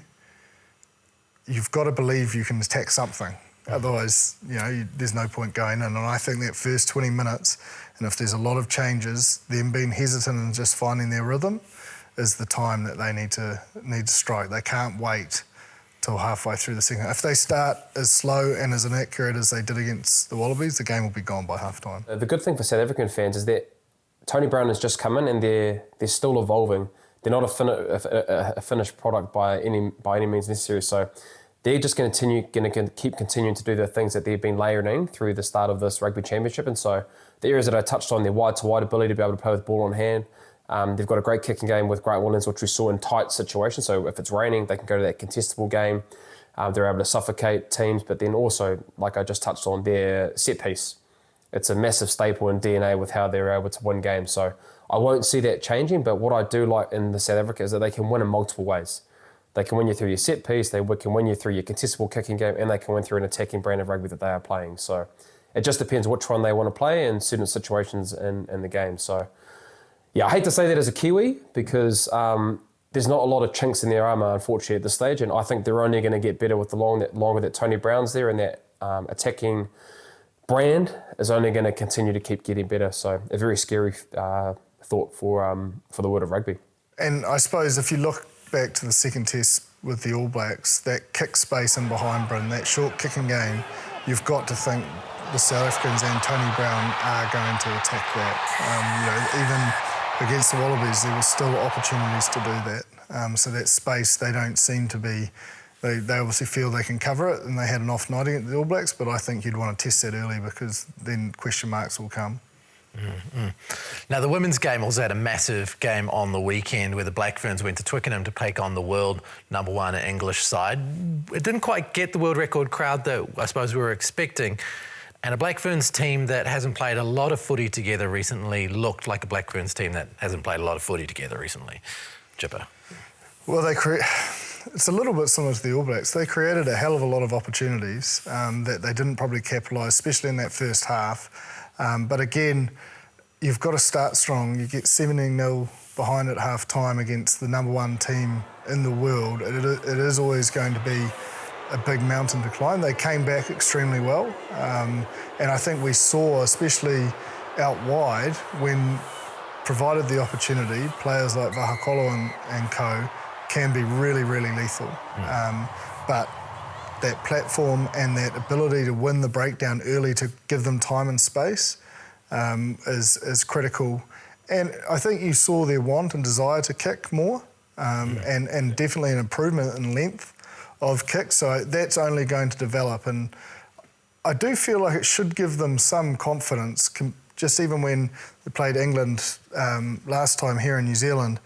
you've got to believe you can attack something. Otherwise, there's no point going in. And I think that first 20 minutes, and if there's a lot of changes, them being hesitant and just finding their rhythm is the time that they need to strike. They can't wait till halfway through the second. If they start as slow and as inaccurate as they did against the Wallabies, the game will be gone by half-time. The good thing for South African fans is that Tony Brown has just come in and they're still evolving. They're not a finished product by any means necessary. So they're just going to keep continuing to do the things that they've been layering in through the start of this Rugby Championship. And so the areas that I touched on, their wide-to-wide ability to be able to play with ball on hand. They've got a great kicking game with Grant Williams, which we saw in tight situations. So if it's raining, they can go to that contestable game. They're able to suffocate teams. But then also, like I just touched on, their set piece. it's a massive staple in DNA with how they're able to win games. So I won't see that changing, but what I do like in the South Africa is that they can win in multiple ways. They can win you through your set piece, they can win you through your contestable kicking game, and they can win through an attacking brand of rugby that they are playing. So it just depends which one they want to play in certain situations in the game. So yeah, I hate to say that as a Kiwi because there's not a lot of chinks in their armour, unfortunately, at this stage, and I think they're only going to get better with the longer that Tony Brown's there, and that attacking brand is only going to continue to keep getting better. So a very scary thought for the world of rugby. And I suppose if you look back to the second test with the All Blacks, that kick space in behind Bryn, that short kicking game, you've got to think the South Africans and Tony Brown are going to attack that. Even against the Wallabies, there were still opportunities to do that. So that space, they don't seem to be... They obviously feel they can cover it, and they had an off night against the All Blacks, but I think you'd want to test that early because then question marks will come. Mm-hmm. Now, the women's game also had a massive game on the weekend where the Black Ferns went to Twickenham to take on the world #1 English side. It didn't quite get the world record crowd that I suppose we were expecting. And a Black Ferns team that hasn't played a lot of footy together recently looked like a Black Ferns team that hasn't played a lot of footy together recently. Jipper. Well, it's a little bit similar to the All Blacks. They created a hell of a lot of opportunities that they didn't probably capitalise, especially in that first half. But again, you've got to start strong. You get 17-0 behind at half-time against the #1 team in the world. It is always going to be a big mountain to climb. They came back extremely well. And I think we saw, especially out wide, when provided the opportunity, players like Vahakolo and co can be really, really lethal. But that platform and that ability to win the breakdown early to give them time and space is critical. And I think you saw their want and desire to kick more and definitely an improvement in length of kick. So that's only going to develop. And I do feel like it should give them some confidence, just even when they played England last time here in New Zealand,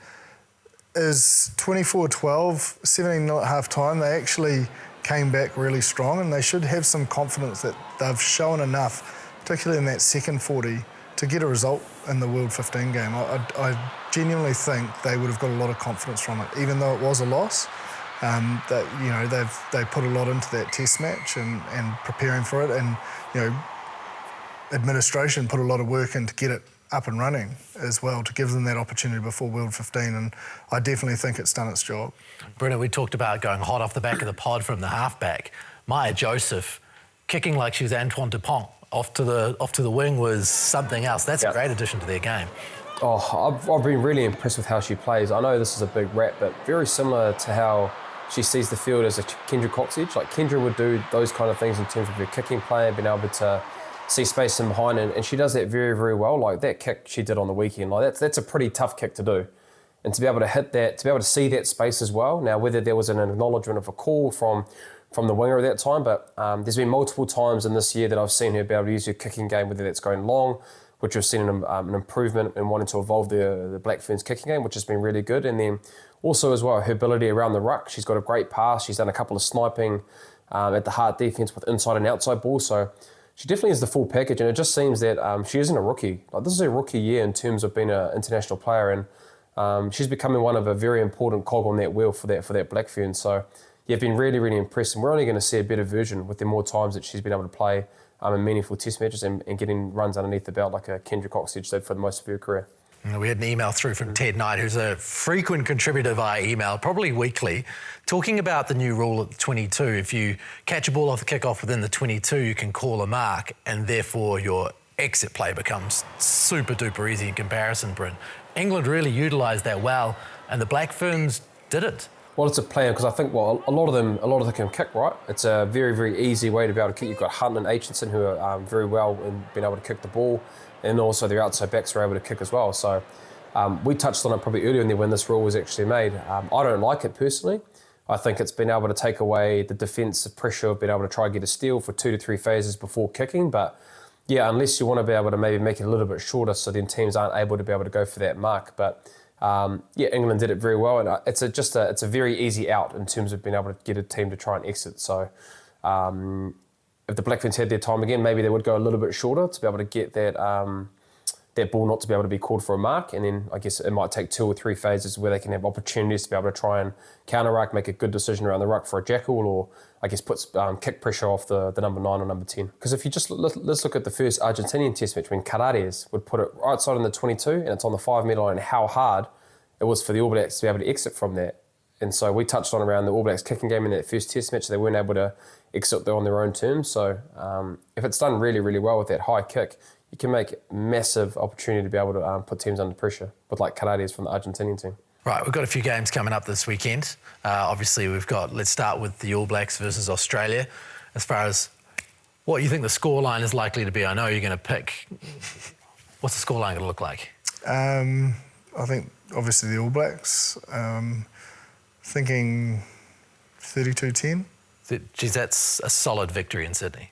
is 24-12, 17-0 at half-time. They actually came back really strong, and they should have some confidence that they've shown enough, particularly in that second 40, to get a result in the World 15 game. I genuinely think they would have got a lot of confidence from it, even though it was a loss. They put a lot into that test match and preparing for it, and administration put a lot of work in to get it up and running as well, to give them that opportunity before World 15, and I definitely think it's done its job. Bruno, we talked about going hot off the back of the pod from the halfback. Maya Joseph kicking like she was Antoine Dupont off to the wing was something else. That's a great addition to their game. Oh, I've been really impressed with how she plays. I know this is a big rap, but very similar to how she sees the field as a Kendra Coxedge. Like Kendra would do those kind of things in terms of her kicking play, being able to see space in behind, and she does that very, very well. Like that kick she did on the weekend, like that's a pretty tough kick to do. And to be able to hit that, to be able to see that space as well. Now, whether there was an acknowledgement of a call from the winger at that time, but there's been multiple times in this year that I've seen her be able to use her kicking game, whether that's going long, which we've seen an improvement in wanting to evolve the Black Ferns kicking game, which has been really good. And then also as well, her ability around the ruck. She's got a great pass. She's done a couple of sniping at the hard defence with inside and outside ball. So she definitely is the full package, and it just seems that she isn't a rookie. Like this is a rookie year in terms of being an international player, and she's becoming one of a very important cog on that wheel for that Black Fern. So yeah, I've been really, really impressed, and we're only going to see a better version with the more times that she's been able to play in meaningful test matches and getting runs underneath the belt like a Kendra Coxedge did for the most of her career. We had an email through from Ted Knight, who's a frequent contributor via email, probably weekly, talking about the new rule at the 22. If you catch a ball off the kickoff within the 22, you can call a mark, and therefore your exit play becomes super duper easy in comparison, Bryn. England really utilised that well, and the Black Ferns did it. Well, it's a plan because I think a lot of them can kick, right? It's a very, very easy way to be able to kick. You've got Hunt and Aitchison who are very well in being able to kick the ball, and also their outside backs are able to kick as well. So we touched on it probably earlier in there when this rule was actually made. I don't like it personally. I think it's been able to take away the defensive pressure of being able to try and get a steal for 2 to 3 phases before kicking. But yeah, unless you want to be able to maybe make it a little bit shorter so then teams aren't able to be able to go for that mark. But yeah, England did it very well, and it's a very easy out in terms of being able to get a team to try and exit. So it if the Black Ferns had their time again, maybe they would go a little bit shorter to be able to get that that ball not to be able to be called for a mark, and then I guess it might take 2 or 3 phases where they can have opportunities to be able to try and counter-ruck, make a good decision around the ruck for a jackal, or I guess puts kick pressure off the number 9 or number 10. Because if you just let's look at the first Argentinian test match when Carares would put it right side on the 22 and it's on the 5 metre line, and how hard it was for the All Blacks to be able to exit from that. And so we touched on around the All Blacks kicking game in that first test match, they weren't able to exit on their own terms. So if it's done really, really well with that high kick, you can make massive opportunity to be able to put teams under pressure with like Carares from the Argentinian team. Right, we've got a few games coming up this weekend. Obviously, let's start with the All Blacks versus Australia. As far as what you think the scoreline is likely to be, I know you're going to pick. What's the scoreline going to look like? I think obviously the All Blacks. Thinking 32-10. Geez, that's a solid victory in Sydney.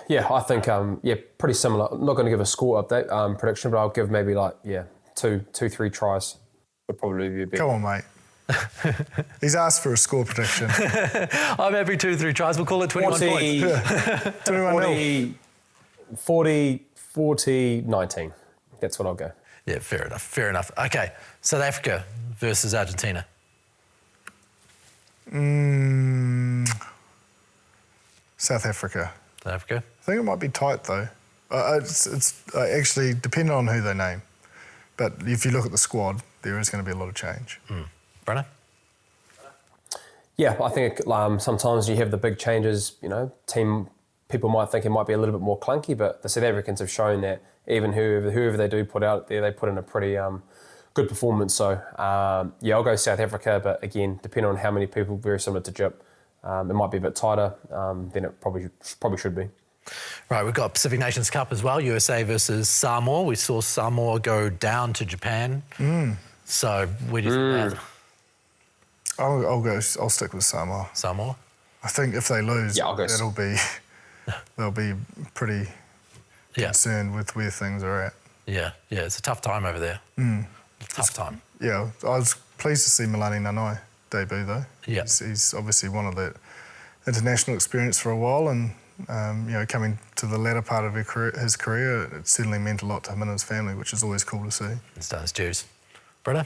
Yeah, I think pretty similar. I'm not going to give a score update prediction, but I'll give maybe 2-3 tries would probably be a bit. Come on, mate. He's asked for a score prediction. I'm happy 2-3 tries. We'll call it 21 points. 21-0. 40-19. That's what I'll go. Yeah, fair enough. Okay, South Africa versus Argentina. South Africa. South Africa. I think it might be tight though. It's actually depending on who they name. But if you look at the squad, there is going to be a lot of change. Brenner? Yeah, I think sometimes you have the big changes, team people might think it might be a little bit more clunky, but the South Africans have shown that even whoever they do put out there, they put in a pretty good performance. So, I'll go South Africa, but again, depending on how many people, very similar to Jip, it might be a bit tighter than it probably should be. Right, we've got Pacific Nations Cup as well, USA versus Samoa. We saw Samoa go down to Japan. So, where do you think that? I'll stick with Samoa. Samoa? I think if they lose, they'll be pretty concerned with where things are at. Yeah, it's a tough time over there. Tough time. Yeah, I was pleased to see Milani Nanai debut though. Yeah. He's obviously one of that international experience for a while, and coming to the latter part of his career, it certainly meant a lot to him and his family, which is always cool to see. It's done its dues. Brenner?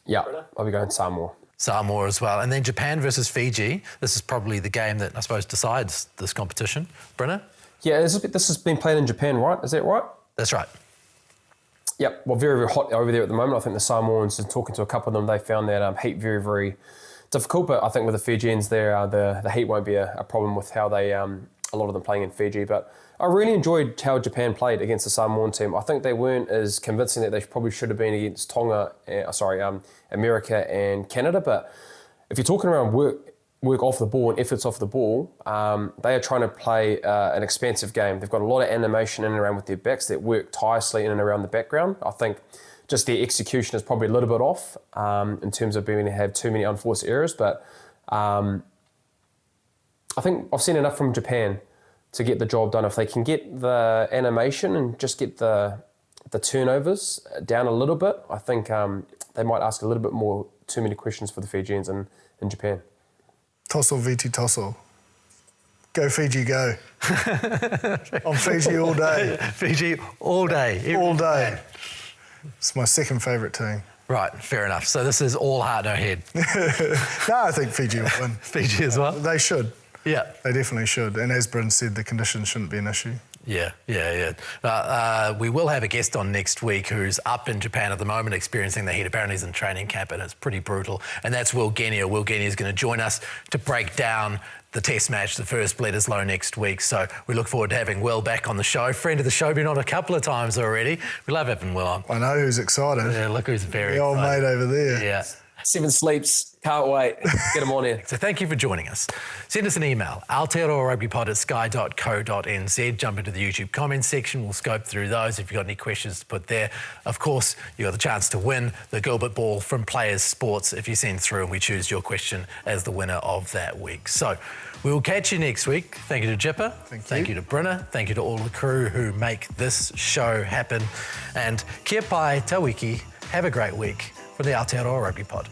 Yeah, I'll be going Samoa. Samoa as well. And then Japan versus Fiji. This is probably the game that I suppose decides this competition. Brenner? Yeah, this has been played in Japan, right? Is that right? That's right. Yep, well, very, very hot over there at the moment. I think the Samoans, and talking to a couple of them, they found that heat very, very difficult. But I think with the Fijians there, the heat won't be a problem with how they, a lot of them playing in Fiji. But I really enjoyed how Japan played against the Samoan team. I think they weren't as convincing that they probably should have been against America and Canada. But if you're talking around work off the ball and efforts off the ball, they are trying to play an expansive game. They've got a lot of animation in and around with their backs that work tirelessly in and around the background. I think just their execution is probably a little bit off in terms of being able to have too many unforced errors. But I think I've seen enough from Japan to get the job done. If they can get the animation and just get the turnovers down a little bit, I think they might ask a little bit more, too many questions for the Fijians in Japan. Tossel viti tossel. Go Fiji, go. On Fiji all day. Fiji all day. All day. It's my second favourite team. Right, fair enough. So this is all heart, no head. No, I think Fiji will win. Fiji as well? They should. Yeah. They definitely should. And as Bryn said, the conditions shouldn't be an issue. Yeah. We will have a guest on next week who's up in Japan at the moment experiencing the heat. Apparently he's in training camp and it's pretty brutal. And that's Will Genia. Will Genia is going to join us to break down the test match, the first Bledisloe next week. So we look forward to having Will back on the show. Friend of the show, been on a couple of times already. We love having Will on. I know who's excited. Yeah, look who's very excited. The old mate over there. Yeah. 7 sleeps, can't wait. Get them on here. So thank you for joining us. Send us an email, Aotearoa rugbypod@sky.co.nz. Jump into the YouTube comments section. We'll scope through those if you've got any questions to put there. Of course, you got the chance to win the Gilbert Ball from Players Sports if you send through and we choose your question as the winner of that week. So we will catch you next week. Thank you to Jipper. Thank you to Brynner. Thank you to all the crew who make this show happen. And kia pai tawiki. Have a great week from the Aotearoa Rugby Pod.